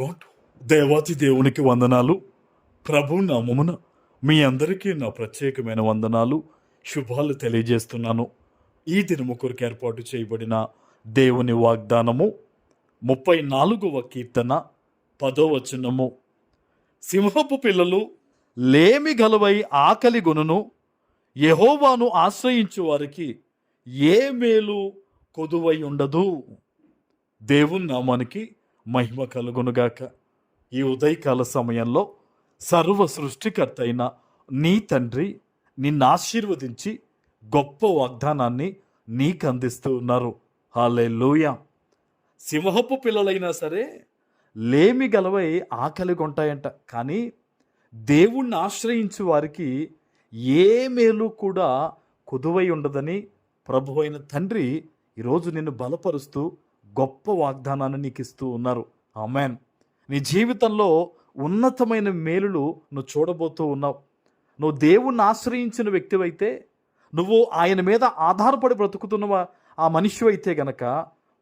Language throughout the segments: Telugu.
గాడ్. దేవాతి దేవునికి వందనాలు. ప్రభు నామమున మీ అందరికీ నా ప్రత్యేకమైన వందనాలు, శుభాలు తెలియజేస్తున్నాను. ఈ దినము కొరకు ఏర్పాటు చేయబడిన దేవుని వాగ్దానము 34వ కీర్తన 10వ వచనము. సింహపు పిల్లలు లేమి గలవై ఆకలి గొనును, యెహోవాను ఆశ్రయించు వారికి ఏ మేలు కొదువై ఉండదు. దేవుని నామానికి మహిమ కలుగునుగాక. ఈ ఉదయకాల సమయంలో సర్వ సృష్టికర్త అయిన నీ తండ్రి నిన్ను ఆశీర్వదించి గొప్ప వాగ్దానాన్ని నీకు అందిస్తూ ఉన్నారు. హల్లెలూయా. సింహపు పిల్లలైనా సరే లేమి గలవై ఆకలి కొంటాయంట, కానీ దేవుణ్ణి ఆశ్రయించు వారికి ఏ మేలు కూడా కొదువై ఉండదని ప్రభు అయిన తండ్రి ఈరోజు నిన్ను బలపరుస్తూ గొప్ప వాగ్దానాన్ని నీకు ఇస్తూ ఉన్నారు. ఆమేన్. నీ జీవితంలో ఉన్నతమైన మేలులు నువ్వు చూడబోతూ ఉన్నావు. నువ్వు దేవుణ్ణి ఆశ్రయించిన వ్యక్తివైతే, నువ్వు ఆయన మీద ఆధారపడి బ్రతుకుతున్న ఆ మనిషి అయితే గనక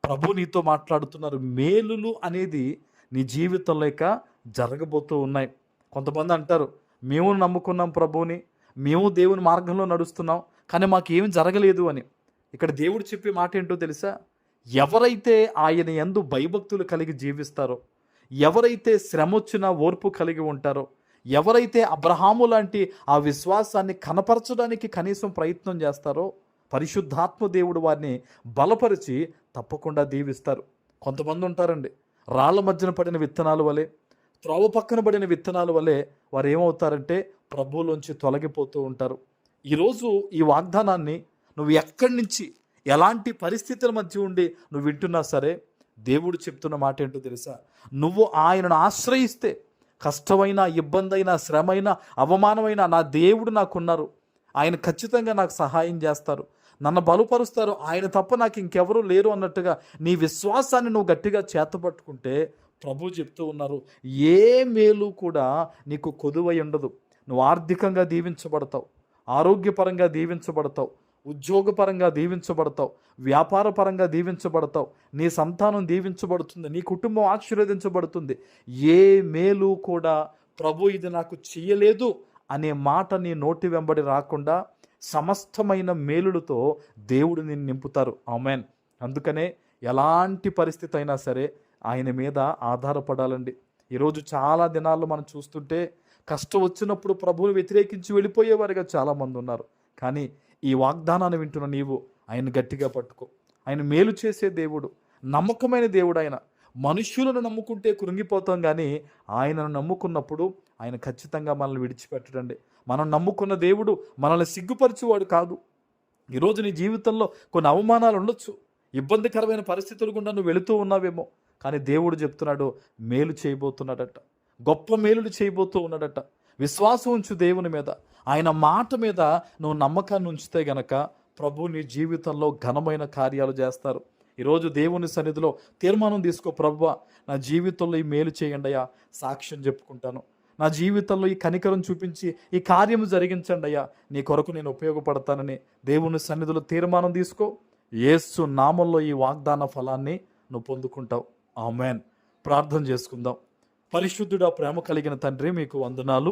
ప్రభు నీతో మాట్లాడుతున్నారు. మేలులు అనేది నీ జీవితంలో ఇక జరగబోతూ ఉన్నాయి. కొంతమంది అంటారు, మేము నమ్ముకున్నాం ప్రభువుని, మేము దేవుని మార్గంలో నడుస్తున్నాం, కానీ మాకు ఏమి జరగలేదు అని. ఇక్కడ దేవుడు చెప్పే మాట ఏంటో తెలుసా? ఎవరైతే ఆయన యందు భయభక్తులు కలిగి జీవిస్తారో, ఎవరైతే శ్రమ వచ్చినా ఓర్పు కలిగి ఉంటారో, ఎవరైతే అబ్రహాము లాంటి ఆ విశ్వాసాన్ని కనపరచడానికి కనీసం ప్రయత్నం చేస్తారో, పరిశుద్ధాత్మ దేవుడు వారిని బలపరిచి తప్పకుండా దీవిస్తారు. కొంతమంది ఉంటారండి, రాళ్ళ మధ్యన పడిన విత్తనాల వలె, త్రోవ పక్కన పడిన విత్తనాల వలె వారు ఏమవుతారంటే ప్రభువులోంచి తొలగిపోతూ ఉంటారు. ఈరోజు ఈ వాగ్దానాన్ని నువ్వు ఎక్కడి నుంచి ఎలాంటి పరిస్థితుల మధ్య ఉండి నువ్వు వింటున్నా సరే, దేవుడు చెప్తున్న మాట ఏంటో తెలుసా? నువ్వు ఆయనను ఆశ్రయిస్తే కష్టమైన, ఇబ్బందైన, శ్రమైన, అవమానమైన నా దేవుడు నాకున్నారు, ఆయన ఖచ్చితంగా నాకు సహాయం చేస్తారు, నన్ను బలపరుస్తారు, ఆయన తప్ప నాకు ఇంకెవరూ లేరు అన్నట్టుగా నీ విశ్వాసాన్ని నువ్వు గట్టిగా చేతపట్టుకుంటే ప్రభు చెప్తూ ఉన్నారు, ఏ మేలు కూడా నీకు కొదువై ఉండదు. నువ్వు ఆర్థికంగా దీవించబడతావు, ఆరోగ్యపరంగా దీవించబడతావు, ఉద్యోగపరంగా దీవించబడతావు, వ్యాపారపరంగా దీవించబడతావు, నీ సంతానం దీవించబడుతుంది, నీ కుటుంబం ఆశీర్వదించబడుతుంది. ఏ మేలు కూడా ప్రభు ఇది నాకు చెయ్యలేదు అనే మాట నీ నోటి వెంబడి రాకుండా సమస్తమైన మేలులతో దేవుడు నిన్ను నింపుతారు. ఆమేన్. అందుకనే ఎలాంటి పరిస్థితి అయినా సరే ఆయన మీద ఆధారపడాలండి. ఈరోజు చాలా దినాల్లో మనం చూస్తుంటే కష్టం వచ్చినప్పుడు ప్రభువుని వ్యతిరేకించి వెళ్ళిపోయేవారుగా చాలామంది ఉన్నారు. కానీ ఈ వాగ్దానాన్ని వింటున్న నీవు ఆయన గట్టిగా పట్టుకో. ఆయన మేలు చేసే దేవుడు, నమ్మకమైన దేవుడు. ఆయన మనుష్యులను నమ్ముకుంటే కృంగిపోతాం, కానీ ఆయనను నమ్ముకున్నప్పుడు ఆయన ఖచ్చితంగా మనల్ని విడిచిపెట్టడండి. మనం నమ్ముకున్న దేవుడు మనల్ని సిగ్గుపరిచేవాడు కాదు. ఈరోజు నీ జీవితంలో కొన్ని అవమానాలు ఉండొచ్చు, ఇబ్బందికరమైన పరిస్థితులు గుండా నువ్వు వెళుతూ ఉన్నావేమో, కానీ దేవుడు చెప్తున్నాడు మేలు చేయబోతున్నాడట, గొప్ప మేలులు చేయబోతూ ఉన్నాడట. విశ్వాసం ఉంచు దేవుని మీద, ఆయన మాట మీద నువ్వు నమ్మకాన్ని ఉంచితే గనక ప్రభు నీ జీవితంలో ఘనమైన కార్యాలు చేస్తారు. ఈరోజు దేవుని సన్నిధిలో తీర్మానం తీసుకో, ప్రభువా నా జీవితంలో ఈ మేలు చేయండి అయ్యా, సాక్ష్యం చెప్పుకుంటాను, నా జీవితంలో ఈ కనికరం చూపించి ఈ కార్యము జరిగించండి అయ్యా, నీ కొరకు నేను ఉపయోగపడతానని దేవుని సన్నిధిలో తీర్మానం తీసుకో. యేసు నామంలో ఈ వాగ్దాన ఫలాన్ని నువ్వు పొందుకుంటావు. ఆమేన్. ప్రార్థన చేసుకుందాం. పరిశుద్ధుడా, ప్రేమ కలిగిన తండ్రి, మీకు వందనాలు.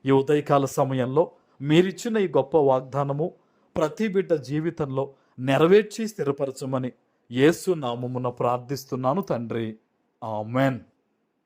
ఈ ఉదయకాల సమయంలో మీరిచ్చిన ఈ గొప్ప వాగ్దానము ప్రతి బిడ్డ జీవితంలో నెరవేర్చి స్థిరపరచమని యేసు నామమున ప్రార్థిస్తున్నాను తండ్రి. ఆమేన్.